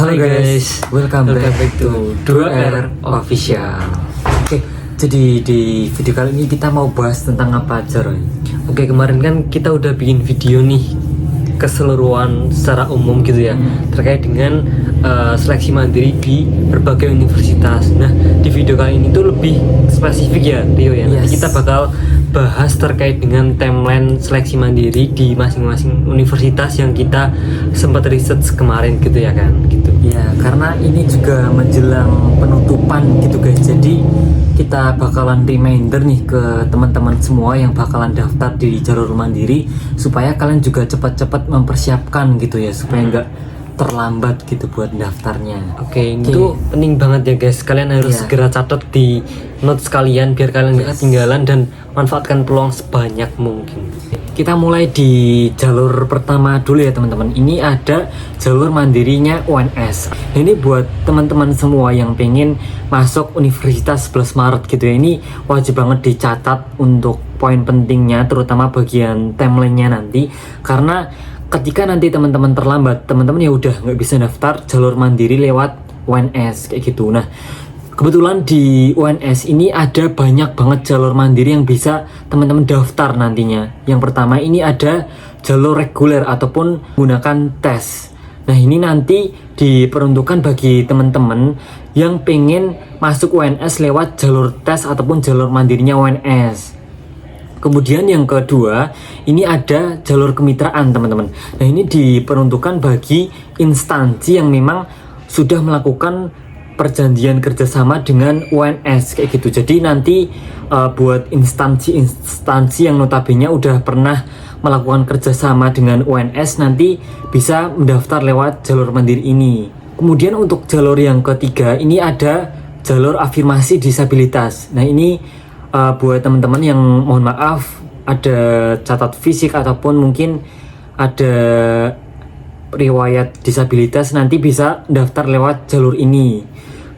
Halo guys, welcome back to 2R Official. Oke, jadi di video kali ini kita mau bahas tentang apa aja, Roy? Oke, kemarin kan kita udah bikin video nih keseluruhan secara umum gitu ya, terkait dengan seleksi mandiri di berbagai universitas. Nah, di video kali ini tuh lebih spesifik ya, Rio ya. Nanti kita bakal bahas terkait dengan timeline seleksi mandiri di masing-masing universitas yang kita sempat riset kemarin gitu ya kan, gitu. Ya, karena ini juga menjelang penutupan gitu guys. Jadi kita bakalan reminder nih ke teman-teman semua yang bakalan daftar di jalur mandiri supaya kalian juga cepat-cepat mempersiapkan gitu ya, supaya nggak terlambat gitu buat daftarnya. Oke, itu penting banget ya guys. Kalian harus segera catat di notes kalian biar kalian nggak ketinggalan dan manfaatkan peluang sebanyak mungkin. Kita mulai di jalur pertama dulu ya teman-teman. Ini ada jalur mandirinya UNS. Ini buat teman-teman semua yang pengen masuk Universitas 11 Maret gitu ya. Ini wajib banget dicatat untuk poin pentingnya, terutama bagian timelinenya nanti. Karena ketika nanti teman-teman terlambat, teman-teman ya udah nggak bisa daftar jalur mandiri lewat UNS kayak gitu. Nah, kebetulan di UNS ini ada banyak banget jalur mandiri yang bisa teman-teman daftar nantinya. Yang pertama ini ada jalur reguler ataupun menggunakan tes. Nah, ini nanti diperuntukkan bagi teman-teman yang pengen masuk UNS lewat jalur tes ataupun jalur mandirinya UNS. Kemudian yang kedua, ini ada jalur kemitraan teman-teman. Nah, ini diperuntukkan bagi instansi yang memang sudah melakukan perjanjian kerjasama dengan UNS kayak gitu. Jadi nanti buat instansi yang notabene udah pernah melakukan kerjasama dengan UNS nanti bisa mendaftar lewat jalur mandiri ini. Kemudian untuk jalur yang ketiga, ini ada jalur afirmasi disabilitas. Nah, ini buat teman-teman yang mohon maaf ada catat fisik ataupun mungkin ada riwayat disabilitas, nanti bisa daftar lewat jalur ini.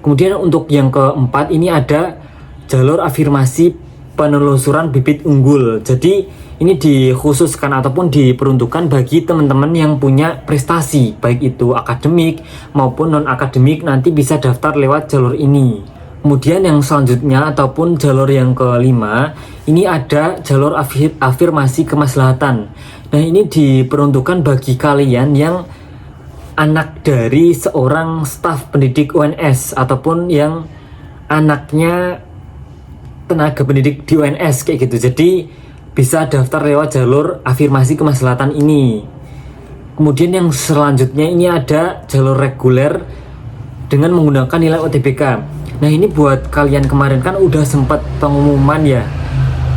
Kemudian untuk yang keempat ini ada jalur afirmasi penelusuran bibit unggul. Jadi ini dikhususkan ataupun diperuntukkan bagi teman-teman yang punya prestasi baik itu akademik maupun non akademik, nanti bisa daftar lewat jalur ini. Kemudian yang selanjutnya ataupun jalur yang kelima, ini ada jalur afirmasi kemaslahatan. Nah, ini diperuntukkan bagi kalian yang anak dari seorang staf pendidik UNS ataupun yang anaknya tenaga pendidik di UNS kayak gitu. Jadi bisa daftar lewat jalur afirmasi kemaslahatan ini. Kemudian yang selanjutnya ini ada jalur reguler dengan menggunakan nilai UTBK. Nah, ini buat kalian kemarin kan udah sempat pengumuman ya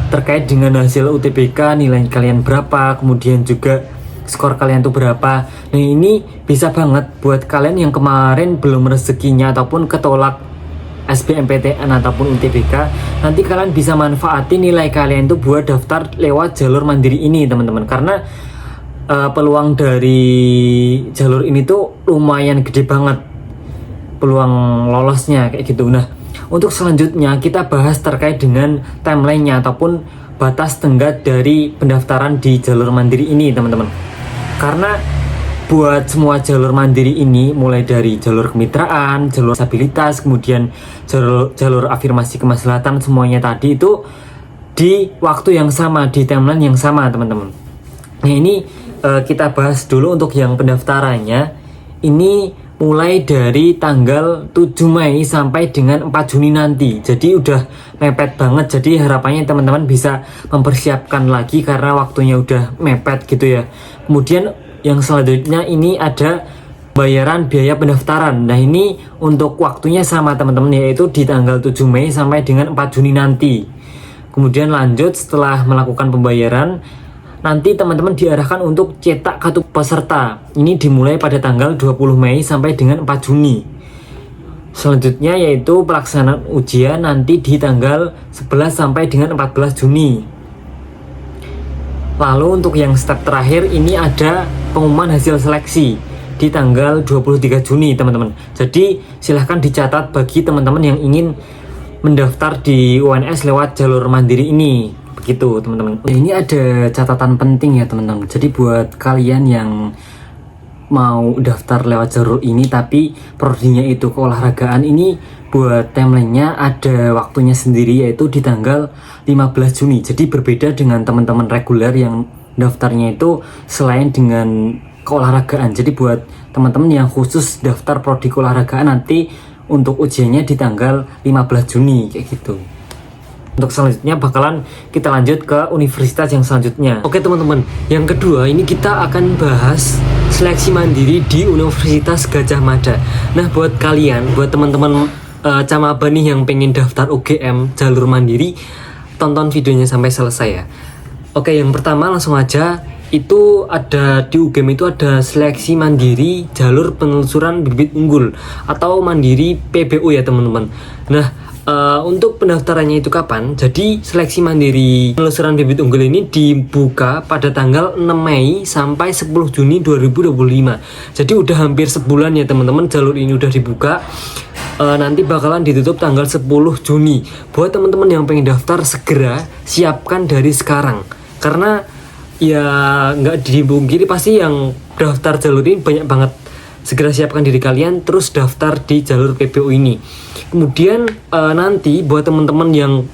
terkait dengan hasil UTBK, nilai kalian berapa, kemudian juga skor kalian tuh berapa. Nah, ini bisa banget buat kalian yang kemarin belum rezekinya ataupun ketolak SBMPTN ataupun UTBK, nanti kalian bisa manfaatin nilai kalian tuh buat daftar lewat jalur mandiri ini teman-teman. Karena peluang dari jalur ini tuh lumayan gede banget peluang lolosnya kayak gitu. Nah, untuk selanjutnya kita bahas terkait dengan timelinenya ataupun batas tenggat dari pendaftaran di jalur mandiri ini teman-teman. Karena buat semua jalur mandiri ini, mulai dari jalur kemitraan, jalur disabilitas, kemudian jalur afirmasi kemaslahatan, semuanya tadi itu di waktu yang sama, di timeline yang sama teman-teman. Nah, ini kita bahas dulu untuk yang pendaftarannya. Ini mulai dari tanggal 7 Mei sampai dengan 4 Juni nanti. Jadi udah mepet banget. Jadi harapannya teman-teman bisa mempersiapkan lagi karena waktunya udah mepet gitu ya. Kemudian yang selanjutnya ini ada bayaran biaya pendaftaran. Nah, ini untuk waktunya sama teman-teman, yaitu di tanggal 7 Mei sampai dengan 4 Juni nanti. Kemudian lanjut setelah melakukan pembayaran, nanti teman-teman diarahkan untuk cetak kartu peserta. Ini dimulai pada tanggal 20 Mei sampai dengan 4 Juni. Selanjutnya yaitu pelaksanaan ujian nanti di tanggal 11 sampai dengan 14 Juni. Lalu untuk yang step terakhir ini ada pengumuman hasil seleksi di tanggal 23 Juni teman-teman. Jadi silahkan dicatat bagi teman-teman yang ingin mendaftar di UNS lewat jalur mandiri ini. Gitu teman-teman. Ini ada catatan penting ya teman-teman. Jadi buat kalian yang mau daftar lewat jalur ini tapi prodinya itu keolahragaan, ini buat timelinenya ada waktunya sendiri, yaitu di tanggal 15 Juni. Jadi berbeda dengan teman-teman reguler yang daftarnya itu selain dengan keolahragaan. Jadi buat teman-teman yang khusus daftar prodi keolahragaan, nanti untuk ujiannya di tanggal 15 Juni kayak gitu. Untuk selanjutnya bakalan kita lanjut ke universitas yang selanjutnya. Oke teman-teman, yang kedua ini kita akan bahas seleksi mandiri di Universitas Gadjah Mada. Nah buat kalian, buat teman-teman camaba nih yang pengen daftar UGM jalur mandiri, tonton videonya sampai selesai ya. Oke, yang pertama langsung aja, itu ada di UGM itu ada seleksi mandiri jalur penelusuran bibit unggul atau mandiri PBU ya teman-teman. Nah untuk pendaftarannya itu kapan? Jadi seleksi mandiri penelusuran bibit unggul ini dibuka pada tanggal 6 Mei sampai 10 Juni 2025. Jadi udah hampir sebulan ya teman-teman jalur ini udah dibuka. Nanti bakalan ditutup tanggal 10 Juni. Buat teman-teman yang pengen daftar, segera siapkan dari sekarang. Karena ya nggak dipungkiri pasti yang daftar jalur ini banyak banget. Segera siapkan diri kalian terus daftar di jalur PBU ini. Kemudian nanti buat teman-teman yang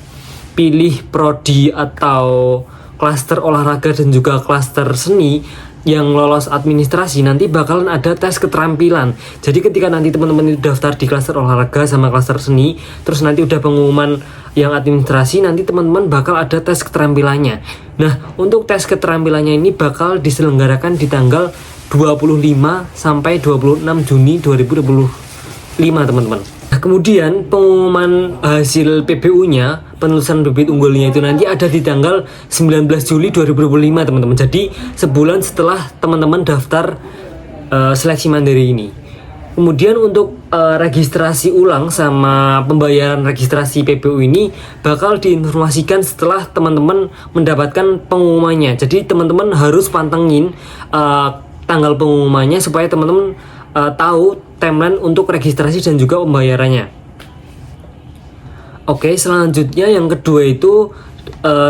pilih prodi atau klaster olahraga dan juga klaster seni yang lolos administrasi, nanti bakalan ada tes keterampilan. Jadi ketika nanti teman-teman itu daftar di klaster olahraga sama klaster seni, terus nanti udah pengumuman yang administrasi, nanti teman-teman bakal ada tes keterampilannya. Nah untuk tes keterampilannya ini bakal diselenggarakan di tanggal 25 sampai 26 Juni 2025 teman-teman. Nah, kemudian pengumuman hasil PBU-nya, penelusuran bibit unggulnya itu nanti ada di tanggal 19 Juli 2025 teman-teman. Jadi sebulan setelah teman-teman daftar seleksi mandiri ini. Kemudian untuk registrasi ulang sama pembayaran registrasi PBU ini bakal diinformasikan setelah teman-teman mendapatkan pengumumannya. Jadi teman-teman harus pantengin tanggal pengumumannya supaya teman-teman tahu timeline untuk registrasi dan juga pembayarannya. Oke, selanjutnya yang kedua itu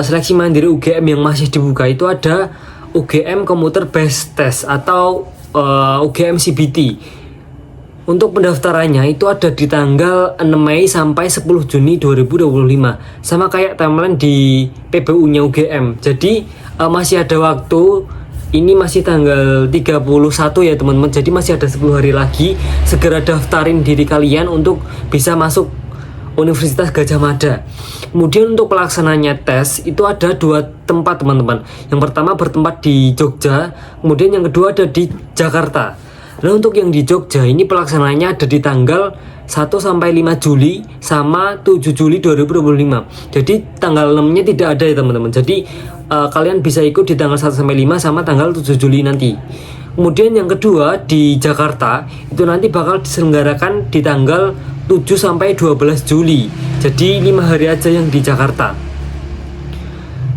seleksi mandiri UGM yang masih dibuka itu ada UGM Computer Based Test atau UGM CBT. Untuk pendaftarannya itu ada di tanggal 6 Mei sampai 10 Juni 2025. Sama kayak timeline di PBU-nya UGM. Jadi masih ada waktu. Ini masih tanggal 31 ya teman-teman. Jadi masih ada 10 hari lagi. Segera daftarin diri kalian untuk bisa masuk Universitas Gadjah Mada. Kemudian untuk pelaksananya tes itu ada 2 tempat teman-teman. Yang pertama bertempat di Jogja, kemudian yang kedua ada di Jakarta. Nah untuk yang di Jogja ini pelaksananya ada di tanggal 1 sampai 5 Juli sama 7 Juli 2025. Jadi tanggal 6-nya tidak ada ya teman-teman. Jadi kalian bisa ikut di tanggal 1 sampai 5 sama tanggal 7 Juli nanti. Kemudian yang kedua di Jakarta itu nanti bakal diselenggarakan di tanggal 7 sampai 12 Juli. Jadi 5 hari aja yang di Jakarta.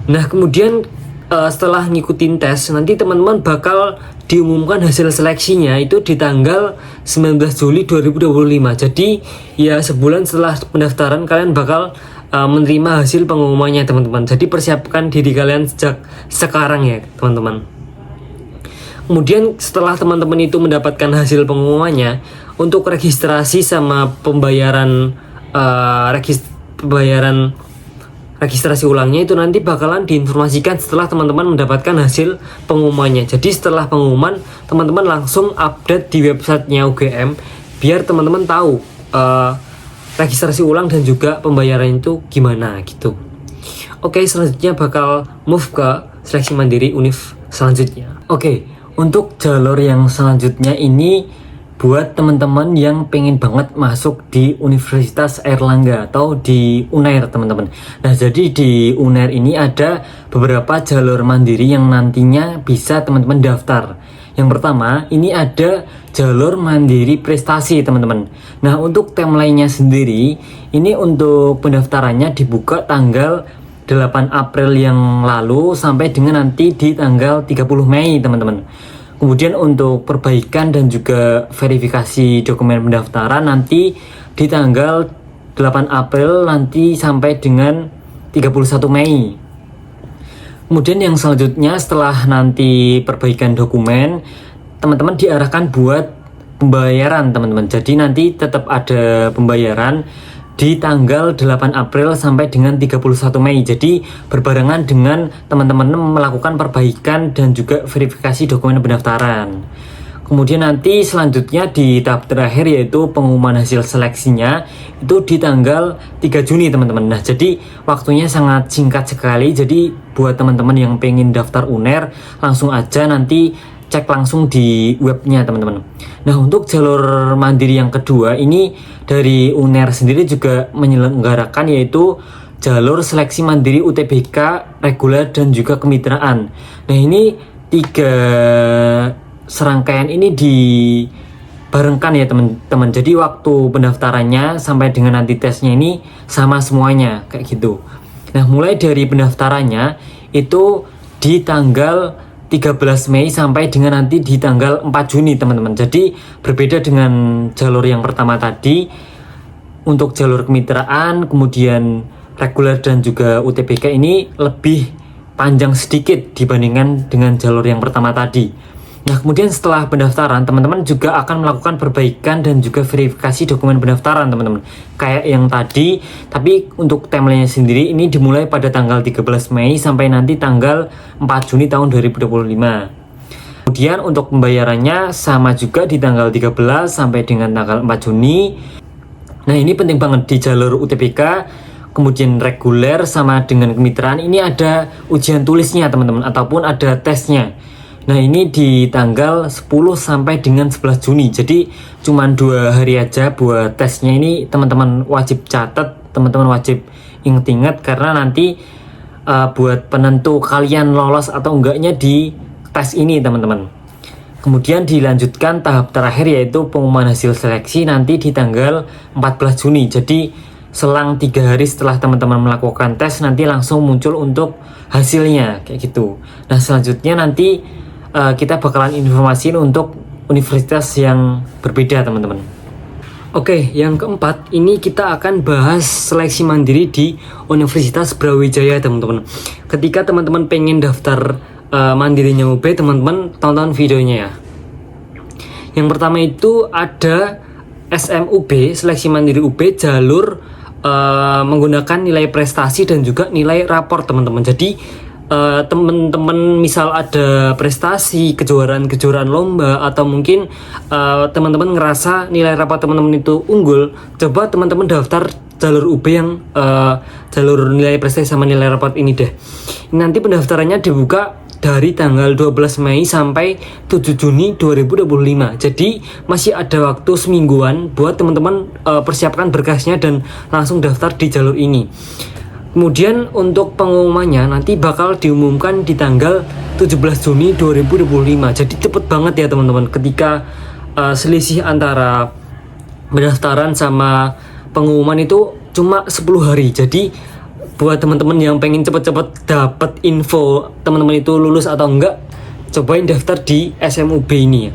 Nah kemudian setelah ngikutin tes nanti teman-teman bakal diumumkan hasil seleksinya itu di tanggal 19 Juli 2025. Jadi ya sebulan setelah pendaftaran kalian bakal menerima hasil pengumumannya teman-teman. Jadi persiapkan diri kalian sejak sekarang ya teman-teman. Kemudian setelah teman-teman itu mendapatkan hasil pengumumannya, untuk registrasi sama pembayaran registrasi ulangnya itu nanti bakalan diinformasikan setelah teman-teman mendapatkan hasil pengumumannya. Jadi setelah pengumuman teman-teman langsung update di websitenya UGM biar teman-teman tahu registrasi ulang dan juga pembayaran itu gimana gitu. Oke, selanjutnya bakal move ke seleksi mandiri univ selanjutnya. Oke, untuk jalur yang selanjutnya ini buat teman-teman yang pengen banget masuk di Universitas Airlangga atau di UNAIR teman-teman. Nah jadi di UNAIR ini ada beberapa jalur mandiri yang nantinya bisa teman-teman daftar. Yang pertama ini ada jalur mandiri prestasi teman-teman. Nah untuk timelinenya sendiri ini untuk pendaftarannya dibuka tanggal 8 April yang lalu sampai dengan nanti di tanggal 30 Mei teman-teman. Kemudian untuk perbaikan dan juga verifikasi dokumen pendaftaran nanti di tanggal 8 April nanti sampai dengan 31 Mei. Kemudian yang selanjutnya setelah nanti perbaikan dokumen teman-teman diarahkan buat pembayaran teman-teman. Jadi nanti tetap ada pembayaran di tanggal 8 April sampai dengan 31 Mei. Jadi berbarengan dengan teman-teman melakukan perbaikan dan juga verifikasi dokumen pendaftaran. Kemudian nanti selanjutnya di tahap terakhir yaitu pengumuman hasil seleksinya itu di tanggal 3 Juni teman-teman. Nah jadi waktunya sangat singkat sekali. Jadi buat teman-teman yang pengen daftar UNER langsung aja nanti cek langsung di webnya teman-teman. Nah untuk jalur mandiri yang kedua ini dari UNER sendiri juga menyelenggarakan yaitu jalur seleksi mandiri UTBK, reguler dan juga kemitraan. Nah ini 3 serangkaian ini dibarengkan ya teman-teman. Jadi waktu pendaftarannya sampai dengan nanti tesnya ini sama semuanya kayak gitu. Nah mulai dari pendaftarannya itu di tanggal 13 Mei sampai dengan nanti di tanggal 4 Juni teman-teman. Jadi berbeda dengan jalur yang pertama tadi. Untuk jalur kemitraan kemudian reguler dan juga UTBK ini lebih panjang sedikit dibandingkan dengan jalur yang pertama tadi. Nah kemudian setelah pendaftaran teman-teman juga akan melakukan perbaikan dan juga verifikasi dokumen pendaftaran teman-teman kayak yang tadi, tapi untuk timeline sendiri ini dimulai pada tanggal 13 Mei sampai nanti tanggal 4 Juni tahun 2025. Kemudian untuk pembayarannya sama juga di tanggal 13 sampai dengan tanggal 4 Juni. Nah ini penting banget di jalur UTBK kemudian reguler sama dengan kemitraan ini ada ujian tulisnya teman-teman ataupun ada tesnya. Nah ini di tanggal 10 sampai dengan 11 Juni. Jadi cuman 2 hari aja buat tesnya ini teman-teman wajib catat, teman-teman wajib inget-inget karena nanti buat penentu kalian lolos atau enggaknya di tes ini teman-teman. Kemudian dilanjutkan tahap terakhir yaitu pengumuman hasil seleksi nanti di tanggal 14 Juni. Jadi selang 3 hari setelah teman-teman melakukan tes nanti langsung muncul untuk hasilnya kayak gitu. Nah selanjutnya nanti kita bakalan informasiin untuk universitas yang berbeda teman-teman. Oke, yang keempat ini kita akan bahas seleksi mandiri di Universitas Brawijaya teman-teman. Ketika teman-teman pengen daftar mandirinya UB, teman-teman tonton videonya ya. Yang pertama itu ada SMUB, seleksi mandiri UB jalur menggunakan nilai prestasi dan juga nilai rapor teman-teman. Jadi teman-teman misal ada prestasi kejuaraan lomba atau mungkin teman-teman ngerasa nilai rapor teman-teman itu unggul, coba teman-teman daftar jalur UB yang jalur nilai prestasi sama nilai rapor ini deh. Nanti pendaftarannya dibuka dari tanggal 12 Mei sampai 7 Juni 2025. Jadi masih ada waktu semingguan buat teman-teman persiapkan berkasnya dan langsung daftar di jalur ini. Kemudian untuk pengumumannya nanti bakal diumumkan di tanggal 17 Juni 2025. Jadi cepet banget ya teman-teman ketika selisih antara pendaftaran sama pengumuman itu cuma 10 hari. Jadi buat teman-teman yang pengen cepet-cepet dapat info teman-teman itu lulus atau enggak, cobain daftar di SMUB ini ya.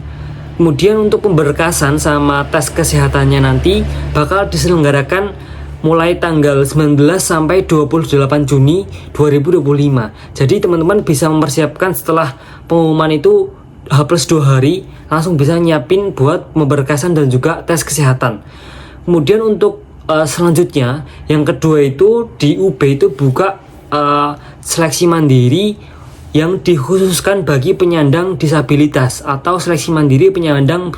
Kemudian untuk pemberkasan sama tes kesehatannya nanti bakal diselenggarakan mulai tanggal 19 sampai 28 Juni 2025. Jadi teman-teman bisa mempersiapkan setelah pengumuman itu H+2 hari langsung bisa nyiapin buat pemberkasan dan juga tes kesehatan. Kemudian untuk selanjutnya yang kedua itu di UB itu buka seleksi mandiri yang dikhususkan bagi penyandang disabilitas atau seleksi mandiri penyandang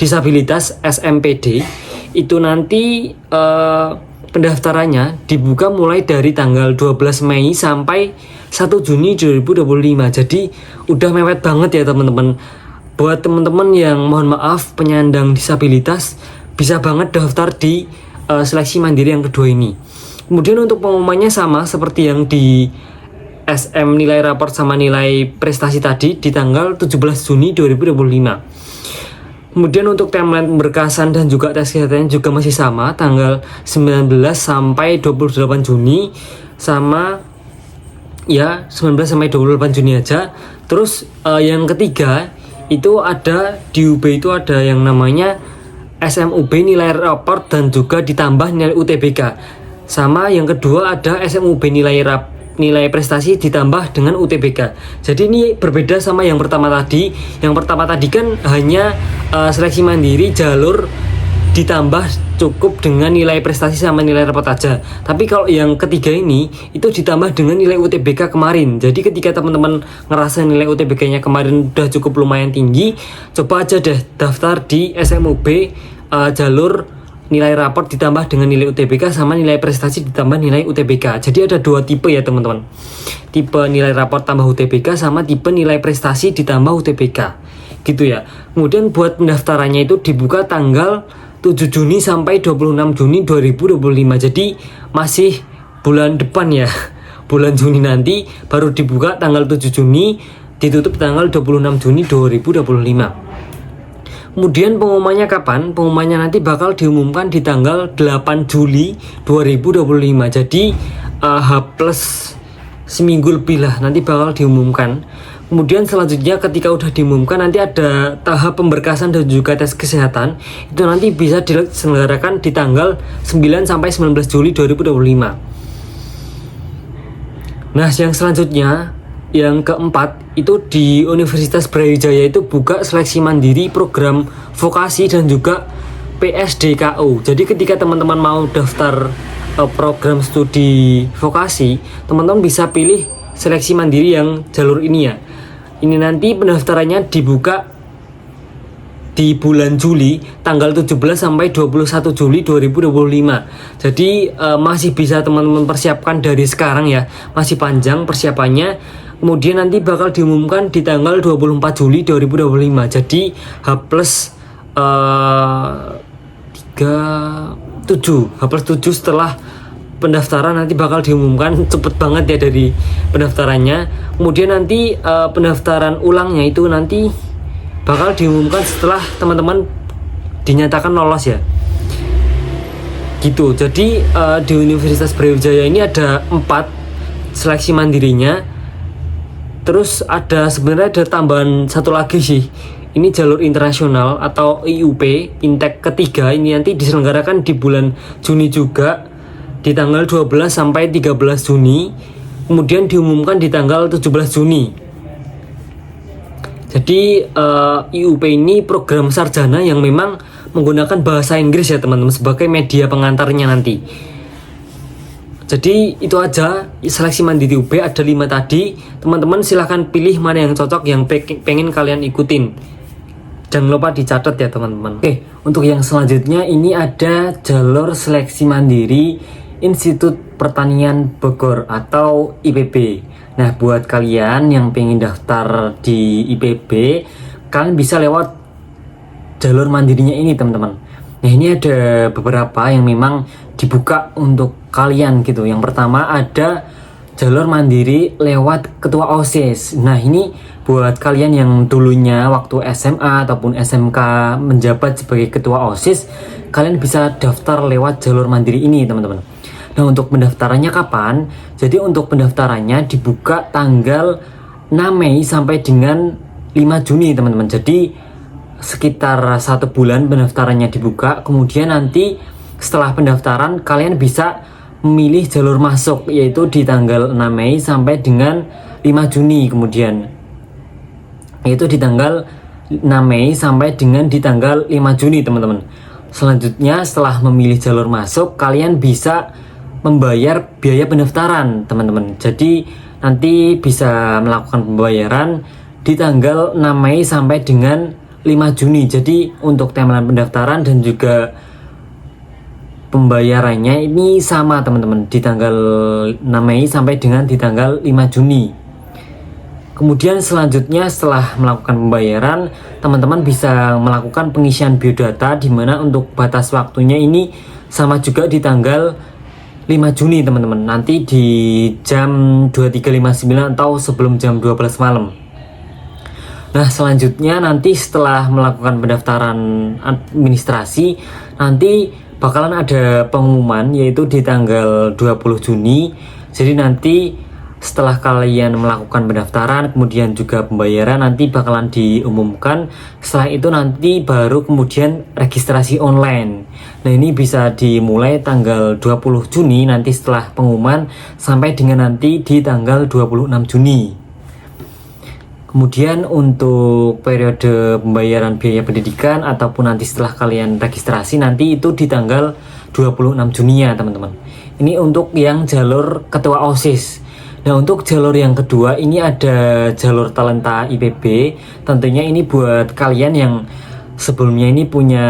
disabilitas SMPD. Itu nanti pendaftarannya dibuka mulai dari tanggal 12 Mei sampai 1 Juni 2025. Jadi udah mepet banget ya teman-teman. Buat teman-teman yang mohon maaf penyandang disabilitas bisa banget daftar di seleksi mandiri yang kedua ini. Kemudian untuk pengumumannya sama seperti yang di SM nilai raport sama nilai prestasi tadi di tanggal 17 Juni 2025. Kemudian untuk timeline pemberkasan dan juga tes kesehatan juga masih sama, tanggal 19 sampai 28 Juni sama ya 19 sampai 28 Juni aja. Terus yang ketiga itu ada di UB itu ada yang namanya SMUB nilai raport dan juga ditambah nilai UTBK. Sama yang kedua ada SMUB nilai nilai prestasi ditambah dengan UTBK. Jadi ini berbeda sama yang pertama tadi. Yang pertama tadi kan hanya seleksi mandiri jalur ditambah cukup dengan nilai prestasi sama nilai rapot aja. Tapi kalau yang ketiga ini itu ditambah dengan nilai UTBK kemarin. Jadi ketika teman-teman ngerasa nilai UTBK-nya kemarin udah cukup lumayan tinggi, coba aja deh daftar di SMUB jalur nilai raport ditambah dengan nilai UTBK sama nilai prestasi ditambah nilai UTBK. Jadi ada dua tipe ya teman-teman. Tipe nilai raport tambah UTBK sama tipe nilai prestasi ditambah UTBK. Gitu ya. Kemudian buat pendaftarannya itu dibuka tanggal 7 Juni sampai 26 Juni 2025. Jadi masih bulan depan ya. Bulan Juni nanti baru dibuka tanggal 7 Juni, ditutup tanggal 26 Juni 2025. Kemudian pengumumannya kapan? Pengumumannya nanti bakal diumumkan di tanggal 8 Juli 2025. Jadi H plus seminggu lebih lah nanti bakal diumumkan. Kemudian selanjutnya ketika udah diumumkan nanti ada tahap pemberkasan dan juga tes kesehatan. Itu nanti bisa diselenggarakan di tanggal 9 sampai 19 Juli 2025. Nah, yang selanjutnya yang keempat itu di Universitas Brawijaya itu buka seleksi mandiri program vokasi dan juga PSDKU. Jadi ketika teman-teman mau daftar program studi vokasi, teman-teman bisa pilih seleksi mandiri yang jalur ini ya. Ini nanti pendaftarannya dibuka di bulan Juli tanggal 17 sampai 21 Juli 2025. Jadi masih bisa teman-teman persiapkan dari sekarang ya. Masih panjang persiapannya. Kemudian nanti bakal diumumkan di tanggal 24 Juli 2025. Jadi H plus 7 setelah pendaftaran nanti bakal diumumkan. Cepet banget ya dari pendaftarannya. Kemudian nanti pendaftaran ulangnya itu nanti bakal diumumkan setelah teman-teman dinyatakan lolos ya. Gitu. Jadi di Universitas Brawijaya ini ada 4 seleksi mandirinya. Terus sebenarnya ada tambahan satu lagi sih. Ini jalur internasional atau IUP, Intek ketiga, ini nanti diselenggarakan di bulan Juni juga di tanggal 12 sampai 13 Juni. Kemudian diumumkan di tanggal 17 Juni. Jadi IUP ini program sarjana yang memang menggunakan bahasa Inggris ya teman-teman sebagai media pengantarnya nanti. Jadi itu aja seleksi mandiri UB ada 5 tadi. Teman-teman silahkan pilih mana yang cocok yang pengen kalian ikutin. Jangan lupa dicatat ya teman-teman. Oke, untuk yang selanjutnya ini ada jalur seleksi mandiri Institut Pertanian Bogor atau IPB. Nah, buat kalian yang pengen daftar di IPB, kalian bisa lewat jalur mandirinya ini teman-teman. Nah, ini ada beberapa yang memang dibuka untuk kalian gitu. Yang pertama ada jalur mandiri lewat ketua OSIS. Nah, ini buat kalian yang dulunya waktu SMA ataupun SMK menjabat sebagai ketua OSIS, kalian bisa daftar lewat jalur mandiri ini teman-teman. Nah, untuk pendaftarannya kapan? Jadi untuk pendaftarannya dibuka tanggal 6 Mei sampai dengan 5 Juni teman-teman. Jadi sekitar 1 bulan pendaftarannya dibuka. Kemudian nanti setelah pendaftaran kalian bisa memilih jalur masuk, yaitu di tanggal 6 Mei sampai dengan 5 Juni kemudian, yaitu di tanggal 6 Mei sampai dengan di tanggal 5 Juni teman-teman. Selanjutnya setelah memilih jalur masuk, kalian bisa membayar biaya pendaftaran teman-teman. Jadi nanti bisa melakukan pembayaran di tanggal 6 Mei sampai dengan 5 Juni. Jadi untuk timeline pendaftaran dan juga pembayarannya ini sama teman-teman, di tanggal 6 Mei sampai dengan di tanggal 5 Juni. Kemudian selanjutnya setelah melakukan pembayaran, teman-teman bisa melakukan pengisian biodata, di mana untuk batas waktunya ini sama juga di tanggal 5 Juni teman-teman. Nanti di jam 23.59 atau sebelum jam 12 malam. Nah, selanjutnya nanti setelah melakukan pendaftaran administrasi, nanti bakalan ada pengumuman yaitu di tanggal 20 Juni. Jadi nanti setelah kalian melakukan pendaftaran kemudian juga pembayaran nanti bakalan diumumkan. Setelah itu nanti baru kemudian registrasi online. Nah ini bisa dimulai tanggal 20 Juni nanti setelah pengumuman sampai dengan nanti di tanggal 26 Juni. Kemudian untuk periode pembayaran biaya pendidikan ataupun nanti setelah kalian registrasi nanti itu di tanggal 26 Juni ya teman-teman. Ini untuk yang jalur ketua OSIS. Nah untuk jalur yang kedua ini ada jalur talenta IPB. Tentunya ini buat kalian yang sebelumnya ini punya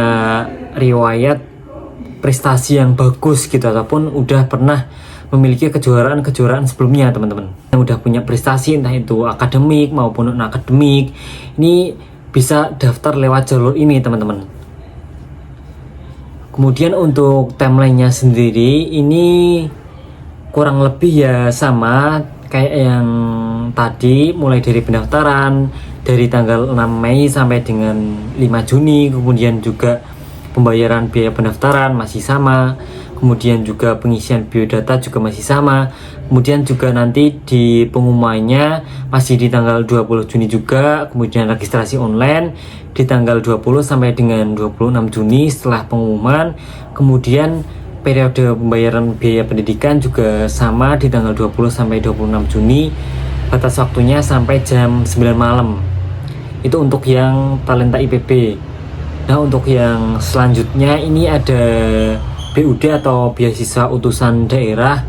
riwayat prestasi yang bagus gitu ataupun udah pernah memiliki kejuaraan sebelumnya teman-teman. Yang udah punya prestasi entah itu akademik maupun non akademik, ini bisa daftar lewat jalur ini teman-teman. Kemudian untuk timelinenya sendiri ini kurang lebih ya sama kayak yang tadi, mulai dari pendaftaran dari tanggal 6 Mei sampai dengan 5 Juni, kemudian juga pembayaran biaya pendaftaran masih sama, kemudian juga pengisian biodata juga masih sama, kemudian juga nanti di pengumumannya masih di tanggal 20 Juni juga, kemudian registrasi online di tanggal 20 sampai dengan 26 Juni setelah pengumuman, kemudian periode pembayaran biaya pendidikan juga sama di tanggal 20 sampai 26 Juni. Batas waktunya sampai jam 9 malam. Itu untuk yang talenta IPB. Nah, untuk yang selanjutnya ini ada BUD atau beasiswa utusan daerah.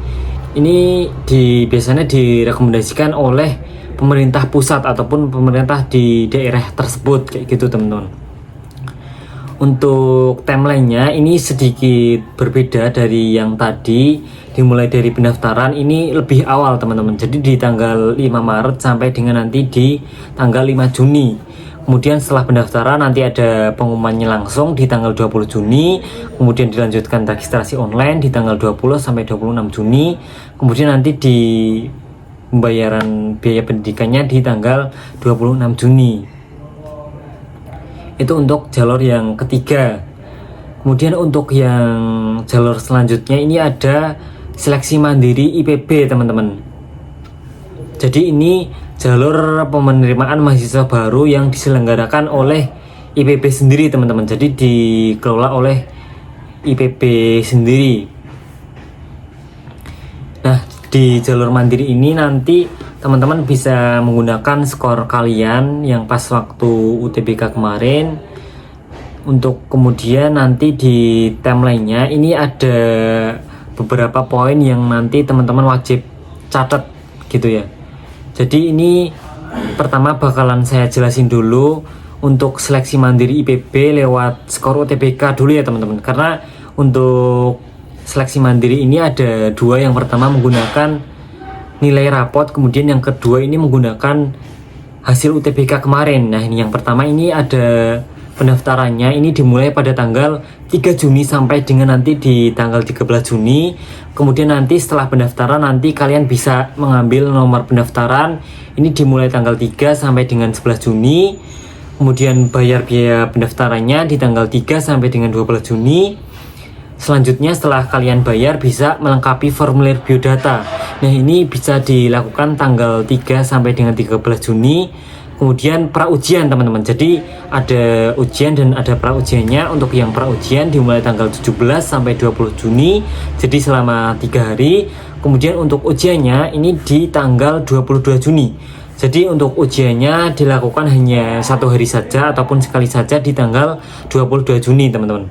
Ini biasanya direkomendasikan oleh pemerintah pusat ataupun pemerintah di daerah tersebut kayak gitu, teman-teman. Untuk timelinenya ini sedikit berbeda dari yang tadi, dimulai dari pendaftaran ini lebih awal teman-teman, jadi di tanggal 5 Maret sampai dengan nanti di tanggal 5 Juni. Kemudian setelah pendaftaran nanti ada pengumumannya langsung di tanggal 20 Juni, kemudian dilanjutkan registrasi online di tanggal 20 sampai 26 Juni, kemudian nanti di pembayaran biaya pendidikannya di tanggal 26 Juni. Itu untuk jalur yang ketiga. Kemudian untuk yang jalur selanjutnya ini ada seleksi mandiri IPB teman-teman. Jadi ini jalur penerimaan mahasiswa baru yang diselenggarakan oleh IPB sendiri teman-teman. Jadi dikelola oleh IPB sendiri. Nah di jalur mandiri ini nanti teman-teman bisa menggunakan skor kalian yang pas waktu UTBK kemarin. Untuk kemudian nanti di timelinenya ini ada beberapa poin yang nanti teman-teman wajib catat gitu ya. Jadi ini pertama bakalan saya jelasin dulu untuk seleksi mandiri IPB lewat skor UTBK dulu ya teman-teman. Karena untuk seleksi mandiri ini ada dua, yang pertama menggunakan nilai rapot, kemudian yang kedua ini menggunakan hasil UTBK kemarin. Nah ini yang pertama ini ada pendaftarannya, ini dimulai pada tanggal 3 Juni sampai dengan nanti di tanggal 13 Juni. Kemudian nanti setelah pendaftaran nanti kalian bisa mengambil nomor pendaftaran, ini dimulai tanggal 3 sampai dengan 11 Juni. Kemudian bayar biaya pendaftarannya di tanggal 3 sampai dengan 12 Juni. Selanjutnya setelah kalian bayar bisa melengkapi formulir biodata. Nah ini bisa dilakukan tanggal 3 sampai dengan 13 Juni. Kemudian pra-ujian teman-teman. Jadi ada ujian dan ada pra-ujiannya. Untuk yang pra-ujian dimulai tanggal 17 sampai 20 Juni. Jadi selama 3 hari. Kemudian untuk ujiannya ini di tanggal 22 Juni. Jadi untuk ujiannya dilakukan hanya 1 hari saja ataupun sekali saja di tanggal 22 Juni teman-teman.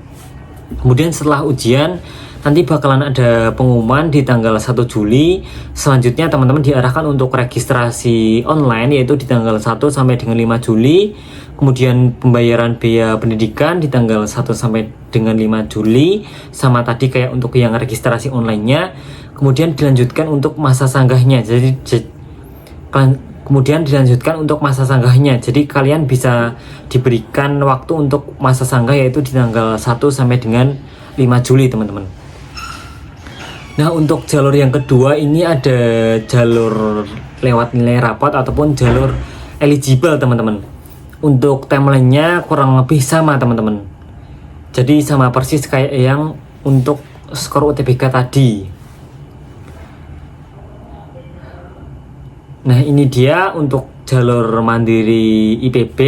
Kemudian setelah ujian nanti bakalan ada pengumuman di tanggal 1 Juli. Selanjutnya teman-teman diarahkan untuk registrasi online yaitu di tanggal 1 sampai dengan 5 Juli. Kemudian pembayaran biaya pendidikan di tanggal 1 sampai dengan 5 Juli. Sama tadi kayak untuk yang registrasi online-nya. Kemudian dilanjutkan untuk masa sanggahnya. Kemudian dilanjutkan untuk masa sanggahnya. Jadi kalian bisa diberikan waktu untuk masa sanggah yaitu di tanggal 1 sampai dengan 5 Juli teman-teman. Nah untuk jalur yang kedua ini ada jalur lewat nilai rapot ataupun jalur eligible teman-teman. Untuk timelinenya kurang lebih sama teman-teman. Jadi sama persis kayak yang untuk skor UTBK tadi. Nah ini dia untuk jalur mandiri IPB,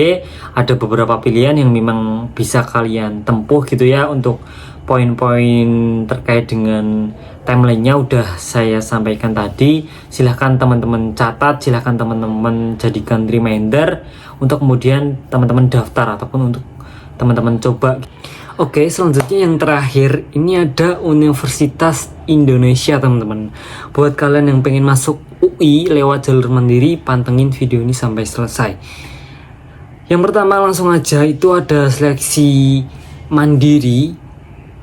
ada beberapa pilihan yang memang bisa kalian tempuh gitu ya. Untuk poin-poin terkait dengan timelinenya udah saya sampaikan tadi. Silahkan teman-teman catat, silahkan teman-teman jadikan reminder untuk kemudian teman-teman daftar ataupun untuk teman-teman coba. Oke, selanjutnya yang terakhir ini ada Universitas Indonesia teman-teman. Buat kalian yang pengen masuk UI lewat jalur mandiri, pantengin video ini sampai selesai. Yang pertama langsung aja itu ada seleksi mandiri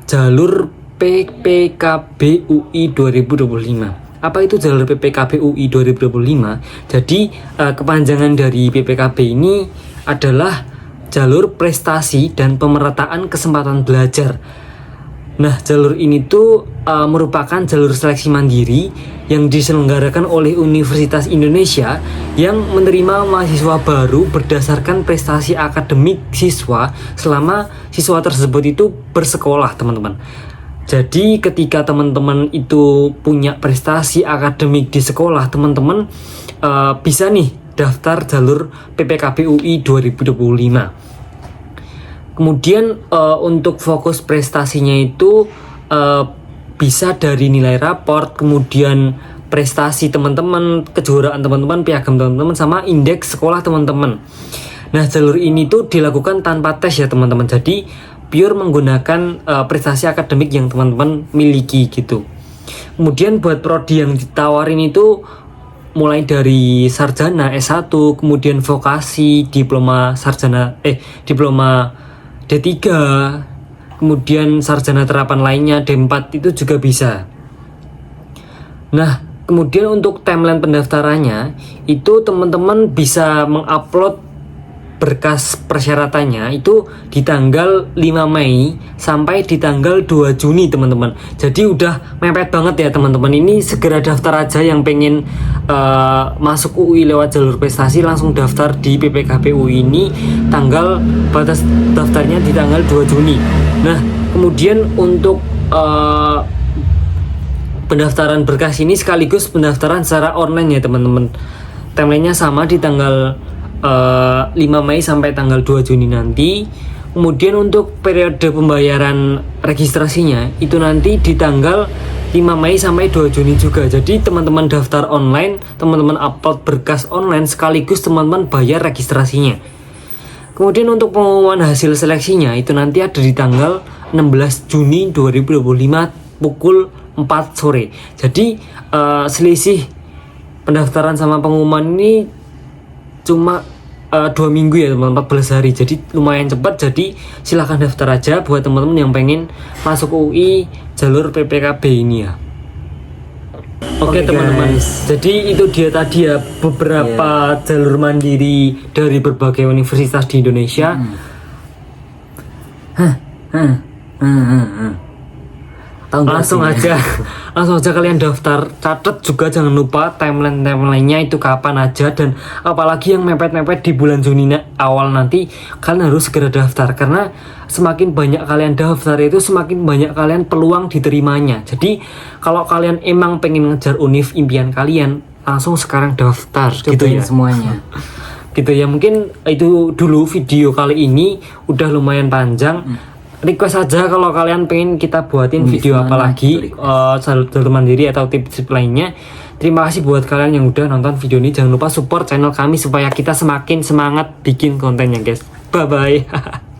jalur PPKB UI 2025. Apa itu jalur PPKB UI 2025? Jadi kepanjangan dari PPKB ini adalah jalur prestasi dan pemerataan kesempatan belajar. Nah, jalur ini tuh merupakan jalur seleksi mandiri yang diselenggarakan oleh Universitas Indonesia yang menerima mahasiswa baru berdasarkan prestasi akademik siswa selama siswa tersebut itu bersekolah, teman-teman. Jadi ketika teman-teman itu punya prestasi akademik di sekolah, teman-teman bisa nih daftar jalur PPKB UI 2025. Kemudian untuk fokus prestasinya itu bisa dari nilai raport, kemudian prestasi teman-teman, kejuaraan teman-teman, piagam teman-teman, sama indeks sekolah teman-teman. Nah, jalur ini tuh dilakukan tanpa tes ya teman-teman. Jadi pure menggunakan prestasi akademik yang teman-teman miliki gitu. Kemudian buat prodi yang ditawarin itu mulai dari sarjana S1, kemudian vokasi, diploma diploma D3, kemudian sarjana terapan lainnya D4 itu juga bisa. Nah, kemudian untuk timeline pendaftarannya itu teman-teman bisa mengupload berkas persyaratannya itu di tanggal 5 Mei sampai di tanggal 2 Juni teman-teman. Jadi udah mepet banget ya teman-teman. Ini segera daftar aja yang pengen masuk UI lewat jalur prestasi, langsung daftar di PPKB UI ini. Tanggal batas daftarnya di tanggal 2 Juni. Nah, kemudian untuk pendaftaran berkas ini sekaligus pendaftaran secara online ya teman-teman. Timelinenya sama di tanggal 5 Mei sampai tanggal 2 Juni nanti. Kemudian untuk periode pembayaran registrasinya itu nanti di tanggal 5 Mei sampai 2 Juni juga. Jadi teman-teman daftar online, teman-teman upload berkas online sekaligus teman-teman bayar registrasinya. Kemudian untuk pengumuman hasil seleksinya itu nanti ada di tanggal 16 Juni 2025 pukul 4 sore. Jadi selisih pendaftaran sama pengumuman ini cuma 2 minggu ya teman-teman, 14 hari. Jadi lumayan cepat. Jadi silahkan daftar aja buat teman-teman yang pengen masuk UI jalur PPKB ini ya. Oke teman-teman, jadi itu dia tadi ya beberapa jalur mandiri dari berbagai universitas di Indonesia. Langsung aja kalian daftar. Catat juga jangan lupa timelinenya itu kapan aja, dan apalagi yang mepet-mepet di bulan Juni awal nanti kalian harus segera daftar, karena semakin banyak kalian daftar itu semakin banyak kalian peluang diterimanya. Jadi kalau kalian emang pengen ngejar univ impian kalian, langsung sekarang daftar. Cobain gitu ya semuanya. Gitu ya, mungkin itu dulu video kali ini, udah lumayan panjang. Request aja kalau kalian pengen kita buatin video apa lagi, jalur mandiri atau tips lainnya. Terima kasih buat kalian yang udah nonton video ini. Jangan lupa support channel kami supaya kita semakin semangat bikin kontennya guys. Bye bye.